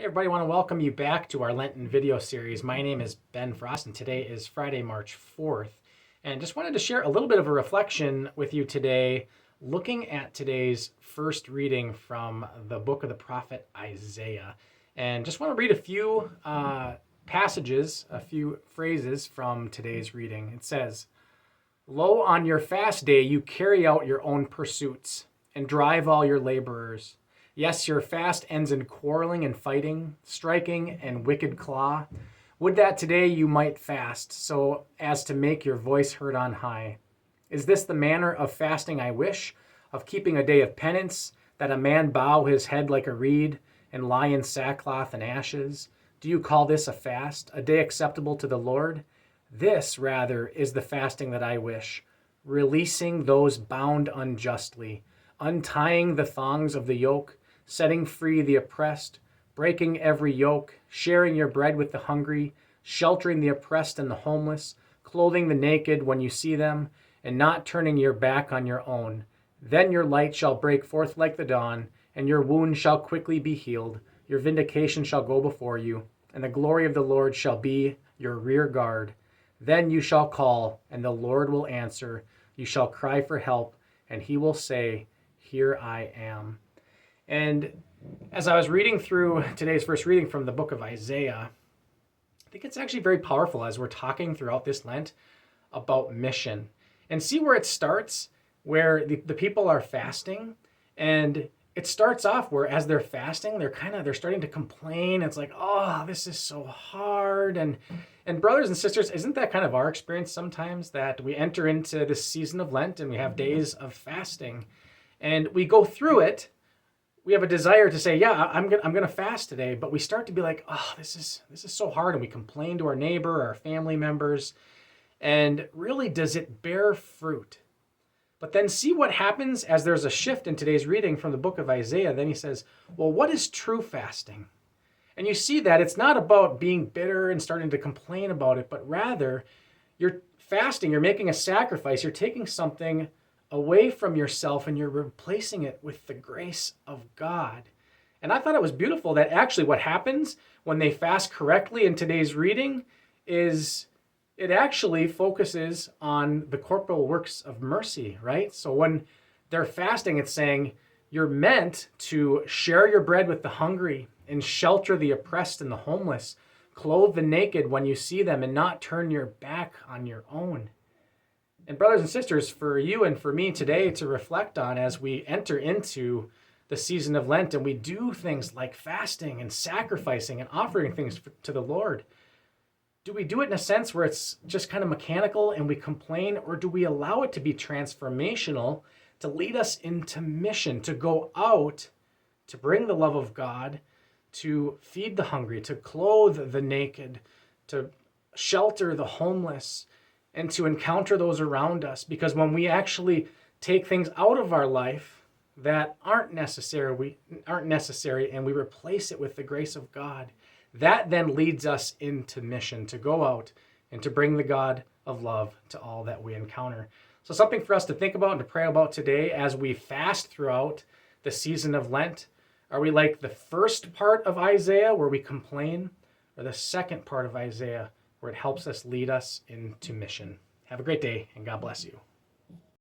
Hey everybody, I want to welcome you back to our Lenten video series. My name is Ben Frost and today is Friday, March 4th. And just wanted to share a little bit of a reflection with you today, looking at today's first reading from the book of the prophet Isaiah. And just want to read a few passages, a few phrases from today's reading. It says, "Lo, on your fast day you carry out your own pursuits and drive all your laborers. Yes, your fast ends in quarreling and fighting, striking and wicked claw. Would that today you might fast, so as to make your voice heard on high. Is this the manner of fasting I wish, of keeping a day of penance, that a man bow his head like a reed, and lie in sackcloth and ashes? Do you call this a fast, a day acceptable to the Lord? This, rather, is the fasting that I wish, releasing those bound unjustly, untying the thongs of the yoke, setting free the oppressed, breaking every yoke, sharing your bread with the hungry, sheltering the oppressed and the homeless, clothing the naked when you see them, and not turning your back on your own. Then your light shall break forth like the dawn, and your wound shall quickly be healed. Your vindication shall go before you, and the glory of the Lord shall be your rear guard. Then you shall call, and the Lord will answer. You shall cry for help, and he will say, Here I am." And as I was reading through today's first reading from the book of Isaiah, I think it's actually very powerful as we're talking throughout this Lent about mission. And see where it starts, where the people are fasting. And it starts off where as they're fasting, they're starting to complain. It's like, oh, this is so hard. And brothers and sisters, isn't that kind of our experience sometimes, that we enter into this season of Lent and we have days of fasting and we go through it? We have a desire to say, yeah, I'm gonna fast today, but we start to be like, oh, this is so hard, and we complain to our neighbor, our family members, and really, does it bear fruit? But then see what happens as there's a shift in today's reading from the book of Isaiah. Then he says, well, what is true fasting? And you see that it's not about being bitter and starting to complain about it, but rather you're fasting, you're making a sacrifice, you're taking something away from yourself and you're replacing it with the grace of God. And I thought it was beautiful that actually what happens when they fast correctly in today's reading is it actually focuses on the corporal works of mercy, right? So when they're fasting, it's saying you're meant to share your bread with the hungry and shelter the oppressed and the homeless, clothe the naked when you see them, and not turn your back on your own. And brothers and sisters, for you and for me today to reflect on as we enter into the season of Lent and we do things like fasting and sacrificing and offering things to the Lord, do we do it in a sense where it's just kind of mechanical and we complain, or do we allow it to be transformational, to lead us into mission, to go out, to bring the love of God, to feed the hungry, to clothe the naked, to shelter the homeless, and to encounter those around us? Because when we actually take things out of our life that aren't necessary and we replace it with the grace of God, that then leads us into mission, to go out and to bring the God of love to all that we encounter. So something for us to think about and to pray about today as we fast throughout the season of Lent. Are we like the first part of Isaiah where we complain, or the second part of Isaiah where it helps us lead us into mission? Have a great day, and God bless you.